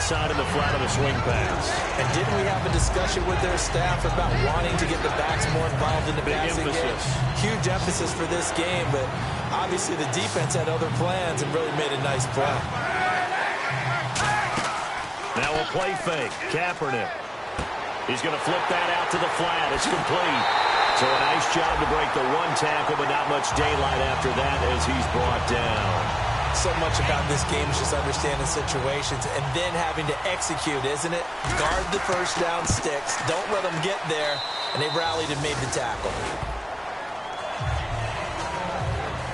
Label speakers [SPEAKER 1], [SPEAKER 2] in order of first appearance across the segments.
[SPEAKER 1] outside in the flat of the swing pass.
[SPEAKER 2] And didn't we have a discussion with their staff about wanting to get the backs more involved in the passing game? Huge emphasis for this game, but obviously the defense had other plans and really made a nice play.
[SPEAKER 1] Now a play fake. Kaepernick. He's going to flip that out to the flat. It's complete. So a nice job to break the one tackle, but not much daylight after that as he's brought down.
[SPEAKER 2] So much about this game is just understanding situations and then having to execute, isn't it? Guard the first down sticks. Don't let them get there. And they rallied and made the tackle.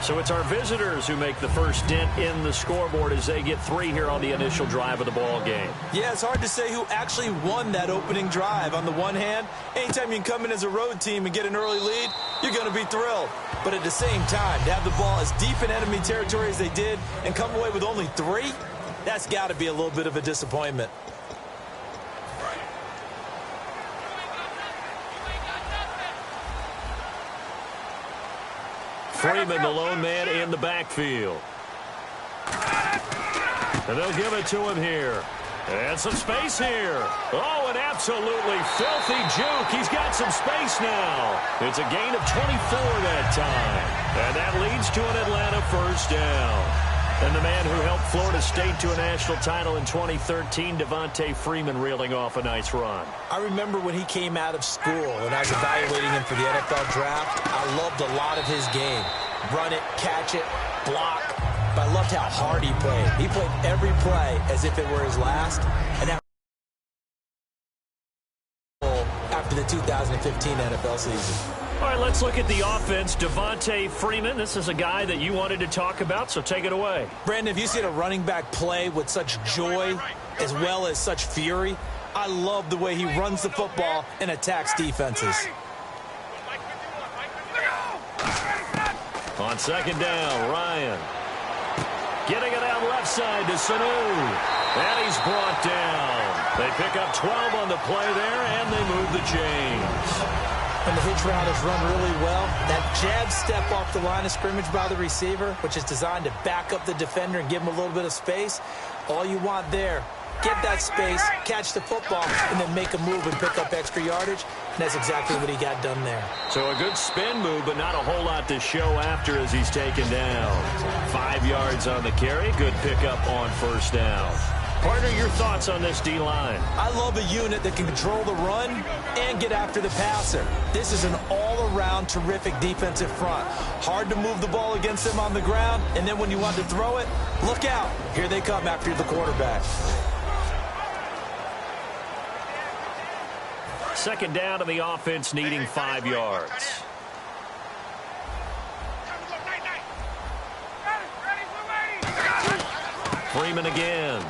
[SPEAKER 1] So it's our visitors who make the first dent in the scoreboard as they get 3 here on the initial drive of the ball game.
[SPEAKER 2] Yeah, it's hard to say who actually won that opening drive. On the one hand, anytime you can come in as a road team and get an early lead, you're going to be thrilled. But at the same time, to have the ball as deep in enemy territory as they did and come away with only 3, that's got to be a little bit of a disappointment.
[SPEAKER 1] Freeman, the lone man in the backfield. And they'll give it to him here. And some space here. Oh, an absolutely filthy juke. He's got some space now. It's a gain of 24 that time. And that leads to an Atlanta first down. And the man who helped Florida State to a national title in 2013, Devontae Freeman, reeling off a nice run.
[SPEAKER 2] I remember when he came out of school and I was evaluating him for the NFL draft. I loved a lot of his game. Run it, catch it, block. But I loved how hard he played. He played every play as if it were his last. And that after the 2015 NFL season.
[SPEAKER 1] All right, let's look at the offense. Devontae Freeman, this is a guy that you wanted to talk about, so take it away.
[SPEAKER 2] Brandon, have you seen a running back play with such joy as well as such fury? I love the way he runs the football and attacks defenses.
[SPEAKER 1] On second down, Ryan. Getting it out left side to Sanu. And he's brought down. They pick up 12 on the play there, and they move the chains.
[SPEAKER 2] And the hitch route is run really well. That jab step off the line of scrimmage by the receiver, which is designed to back up the defender and give him a little bit of space. All you want there, get that space, catch the football, and then make a move and pick up extra yardage. And that's exactly what he got done there. So
[SPEAKER 1] a good spin move, but not a whole lot to show after as he's taken down. 5 yards on the carry. Good pickup on first down. Partner, your thoughts on this D-line?
[SPEAKER 2] I love a unit that can control the run and get after the passer. This is an all-around terrific defensive front. Hard to move the ball against them on the ground, and then when you want to throw it, look out. Here they come after the quarterback.
[SPEAKER 1] Second down to the offense, needing 5 yards. Freeman again.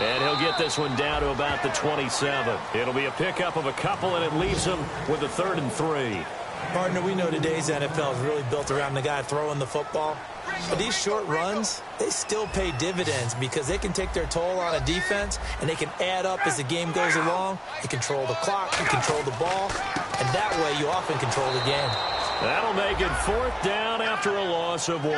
[SPEAKER 1] And he'll get this one down to about the 27. It'll be a pickup of a couple, and it leaves him with a 3rd and 3.
[SPEAKER 2] Partner, we know today's NFL is really built around the guy throwing the football. But these short runs, they still pay dividends because they can take their toll on a defense, and they can add up as the game goes along. You control the clock, you control the ball, and that way you often control the game.
[SPEAKER 1] That'll make it 4th down after a loss of 1.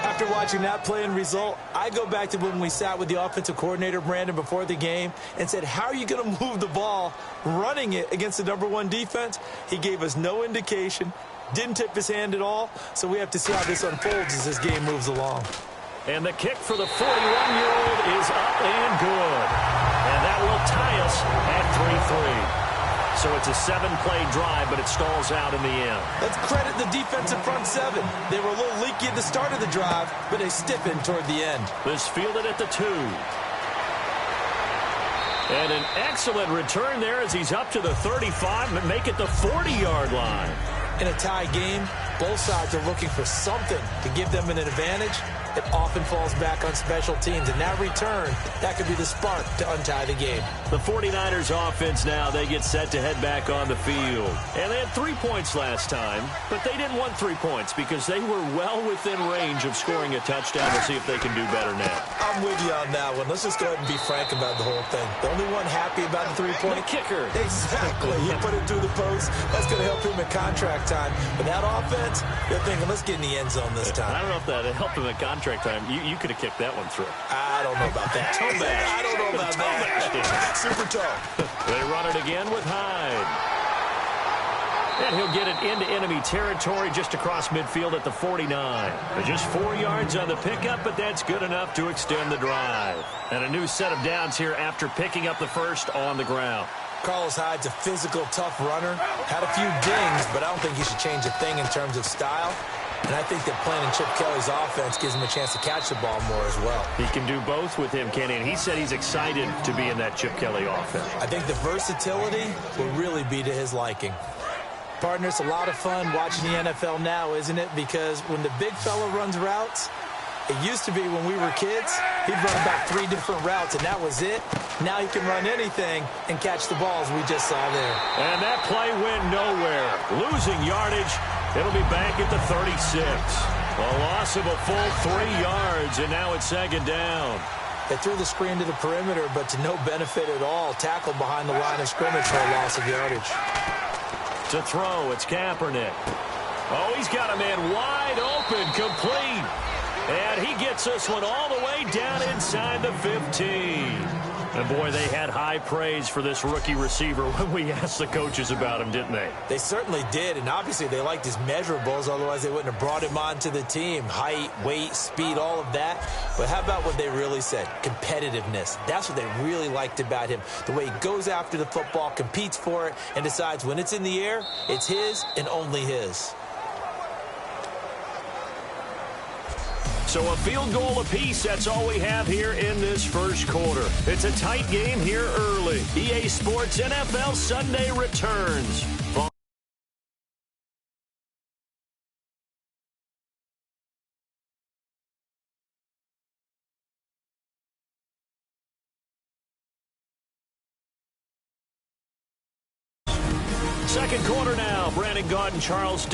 [SPEAKER 2] After watching that play and result, I go back to when we sat with the offensive coordinator, Brandon, before the game and said, how are you going to move the ball running it against the #1 defense? He gave us no indication, didn't tip his hand at all, so we have to see how this unfolds as this game moves along.
[SPEAKER 1] And the kick for the 41-year-old is up and good. And that will tie us at 3-3. So it's a 7-play drive, but it stalls out in the end.
[SPEAKER 2] Let's credit the defensive front 7. They were a little leaky at the start of the drive, but they stiffened toward the end.
[SPEAKER 1] This fielded at the 2. And an excellent return there as he's up to the 35 and make it the 40-yard line.
[SPEAKER 2] In a tie game, both sides are looking for something to give them an advantage. It often falls back on special teams, and that return, that could be the spark to untie the game.
[SPEAKER 1] The 49ers offense now, they get set to head back on the field. And they had 3 points last time, but they didn't want 3 points because they were well within range of scoring a touchdown. We'll see if they can do better now.
[SPEAKER 2] I'm with you on that one. Let's just go ahead and be frank about the whole thing. The only one happy about the 3-point?
[SPEAKER 1] The kicker.
[SPEAKER 2] Exactly. He put it through the post. That's going to help him in contract time. But that offense, defense, they're thinking, let's get in the end zone this time.
[SPEAKER 1] I don't know if that helped him at contract time. You could have kicked that one through.
[SPEAKER 2] I don't know about that. I don't know about that. Super tall.
[SPEAKER 1] They run it again with Hyde. And he'll get it into enemy territory just across midfield at the 49. Just 4 yards on the pickup, but that's good enough to extend the drive. And a new set of downs here after picking up the first on the ground.
[SPEAKER 2] Carlos Hyde's a physical, tough runner. Had a few dings, but I don't think he should change a thing in terms of style. And I think that playing in Chip Kelly's offense gives him a chance to catch the ball more as well.
[SPEAKER 1] He can do both with him, Kenny, and he said he's excited to be in that Chip Kelly offense.
[SPEAKER 2] I think the versatility will really be to his liking. Partner, it's a lot of fun watching the NFL now, isn't it? Because when the big fella runs routes, it used to be when we were kids, he'd run about 3 different routes, and that was it. Now he can run anything and catch the balls we just saw there.
[SPEAKER 1] And that play went nowhere. Losing yardage. It'll be back at the 36. A loss of a full 3 yards, and now it's second down.
[SPEAKER 2] They threw the screen to the perimeter, but to no benefit at all. Tackled behind the line of scrimmage for a loss of yardage.
[SPEAKER 1] To throw, it's Kaepernick. Oh, he's got a man wide open, complete. And he gets this one all the way down inside the 15. And, boy, they had high praise for this rookie receiver when we asked the coaches about him, didn't they?
[SPEAKER 2] They certainly did, and obviously they liked his measurables, otherwise they wouldn't have brought him onto the team. Height, weight, speed, all of that. But how about what they really said? Competitiveness. That's what they really liked about him. The way he goes after the football, competes for it, and decides when it's in the air, it's his and only his.
[SPEAKER 1] So a field goal apiece, that's all we have here in this first quarter. It's a tight game here early. EA Sports NFL Sunday returns. Second quarter now. Brandon Gaudin, Charles